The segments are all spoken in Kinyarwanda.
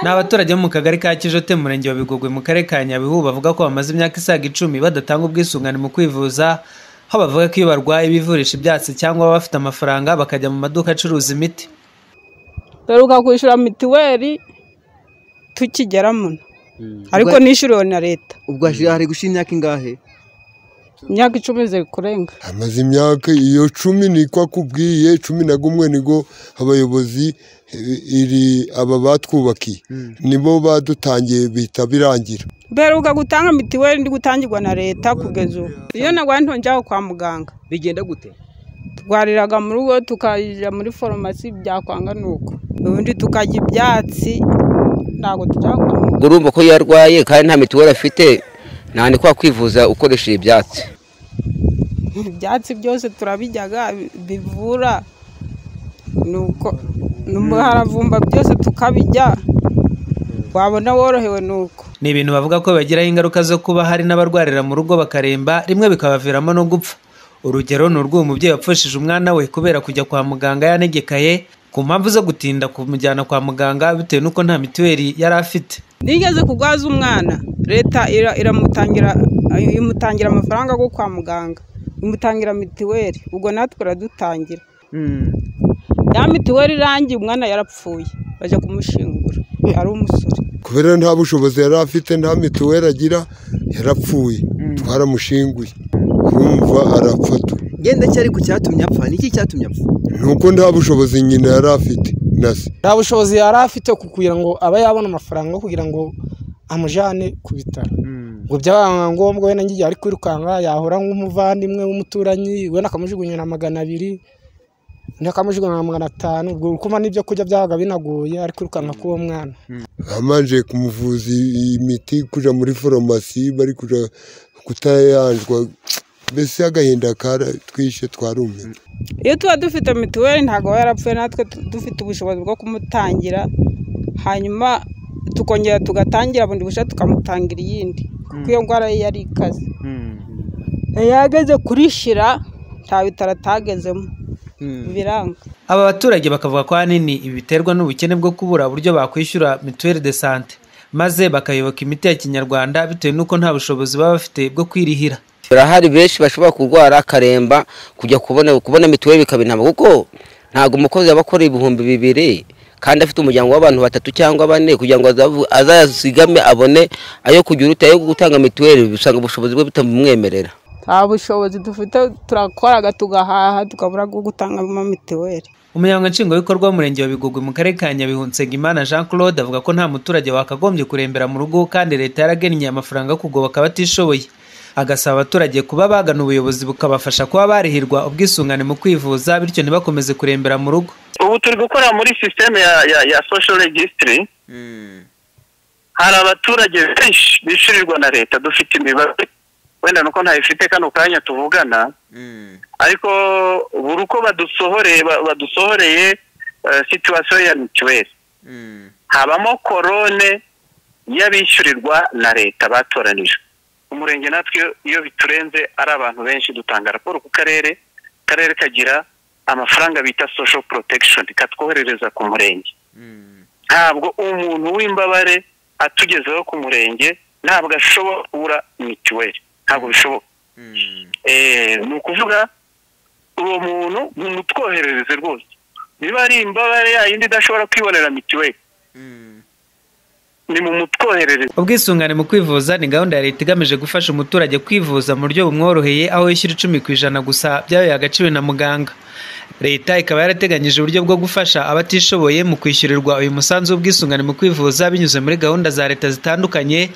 N'abaturage mu kagari ka Kijote mu murenge wa Bigogwe mu karere ka Nyabihu bavuga ko bamaze imyaka isaga 10 badatanga ubwisungane mu kwivuza, aho bavuga ko iyo barwaye bivurisha ibyatsi cyangwa bafite amafaranga bakajya mu maduka acuruza imiti. Beruka kwishura mitiweli tukigera muno, ariko nishuriwe na leta. Ubwo hari gushira imyaka ingahe? Imyaka 10 ziri kurenga. Amaze imyaka iyo 10 niko akubwiye, 11 nigo abayobozi aba batwubakiye nibo badutangiye bita birangira. Beruka gutanga mitiweli ndi gutangirwa na leta kugeza ubu. Iyo nagwa ntonjaho kwa muganga. Bigenda gute? Twariraga mu rugo tukajya muri farumasi byakwanga nuko. Ubundi tukajya ibyatsi ntago tujya. Urumva ko yarwaye kandi nta mitiweli afite, nta ni kwa kwivuza ukoresheje ibyatsi. Ibyatsi byose turabijyaga bivura nuko n'umuharavumba byose tukabijya wabona worohewe nuko. Ni ibintu bavuga ko bagiraho ingaruka zo kuba hari n'abarwarira mu rugo bakaremba, rimwe bikabaviramo no gupfa. Urugero ni urw'umubyeyi wapfushije umwana we kubera kujya kwa muganga yanegekaye ku mpamvu zo gutinda kumujyana kwa muganga bitewe nuko nta mitiweli yari afite. Nigeze kugwaza umwana, leta imutangira amafaranga go kwa muganga, imutangira mitiweli, ubwo natwe radutangira. Ya mitiweli rangi umwana yarapfuye, baje kumushingura, ari umusore. Kubera nta bushobozi yari afite, nta mitiweli agira, yarapfuye, twaramushinguye. Urumva arapfa. Genda cyari ku cyatumye apfa, niki cyatumye apfa? Nuko nta bushobozi nyine yari afite. Nta bushobozi yari afite kugira ngo aba yabona amafaranga kugira ngo amujane ku bitaro. Ngo byaba ngombwa we nangiye ari kwirukanga yahora nk'umuvandimwe w'umuturanyi, we nakamujugunya na 200, nakamujugunya na 500, ubwo kuma nibyo kujya byahaga binagoye ari kwirukanga ko uwo mwana. Amanje kumuvuza imiti kuja muri farumasi bari kuja kutayanjwa, mbese agahinda kara twishe twarume. Iyo tuba dufite mitiweli ntago yarapfuye, natwe dufite ubushobozi bwo kumutangira, hanyuma tukongera tugatangira bundi busha tukamutangira iyindi kuko iyo ngwara yari ikaze. Yageze kurishira nta bitaratagezemo biranga. Aba baturage bakavuga ko hanini ibiterwa n'ubukene bwo kubura buryo bakwishyura mituelle de santé, maze bakayoboka imiti ya kinyarwanda bitewe nuko nta bushobozi baba bafite bwo kwirihira. Hari benshi bashobora kurwara akaremba kujya kubona mituweli bikabinama, kuko ntago umukozi yabakora 2,000 kandi afite umuryango w'abantu 3 cyangwa 4 kugira ngo azazigame abone ayo kugira utayo gutanga mituweli, bisanga ubushobozi bwe bitamumwemerera. Nta bushobozi dufite, turakoraga tugahaha tukabura gutanga mituweli. Umunyamabanga nshingwabikorwa w'umurenge wa Bigogwe mu karere ka Nyabihu Nsengimana Jean Claude avuga ko nta muturage wakagombye kurembera mu rugo kandi leta yaragennye amafaranga yo kugoboka abatishoboye. Agasaba abaturage kuba bagana ubuyobozi bukabafasha kuba barihirwa ubwisungane mu kwivuza bityo ntibakomeze kurembera mu rugo. Ubu turi gukora muri systeme ya social registry. Hari abaturage benshi bishurirwa na leta, dufite imibare wenda nuko ntayifite kano kanya tuvugana, ariko buri uko badusohoreye situation ya mituweli habamo korone y'abishyurirwa na leta batoranijwe. Umurenge natwe iyo biturenze ari abantu benshi dutanga raporo ku karere kagira amafaranga bita social protection katwoherereza ku murenge. Ntabwo umuntu w'imbabare atugezeho ku murenge ntabwo ashobora kubura mituweli, ntabwo bishoboka. Nukuvuga uwo muntu mumutwoherereze rwose, niba ari imbabare yindi idashobora kwibonera mituweli ni mu mutwoherereza. Ubwisungane mu kwivuza ni gahunda ya leta igamije gufasha umuturage kwivuza mu buryo bumworoheye, aho yishyura 10% gusa byabaye agaciwe na muganga. Leta ikaba yarateganyije uburyo bwo gufasha abatishoboye mu kwishyurirwa uyu musanzu w'ubwisungane mu kwivuza binyuze muri gahunda za leta zitandukanye,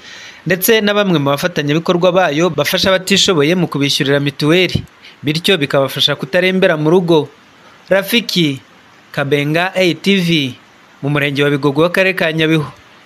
ndetse na bamwe mu bafatanyabikorwa bayo bafasha abatishoboye mu kubishyurira mituweli, bityo bikabafasha kutarembera mu rugo. Rafiki Kabenga ATV mu murenge wa Bigogwe w'akarere ka Nyabihu.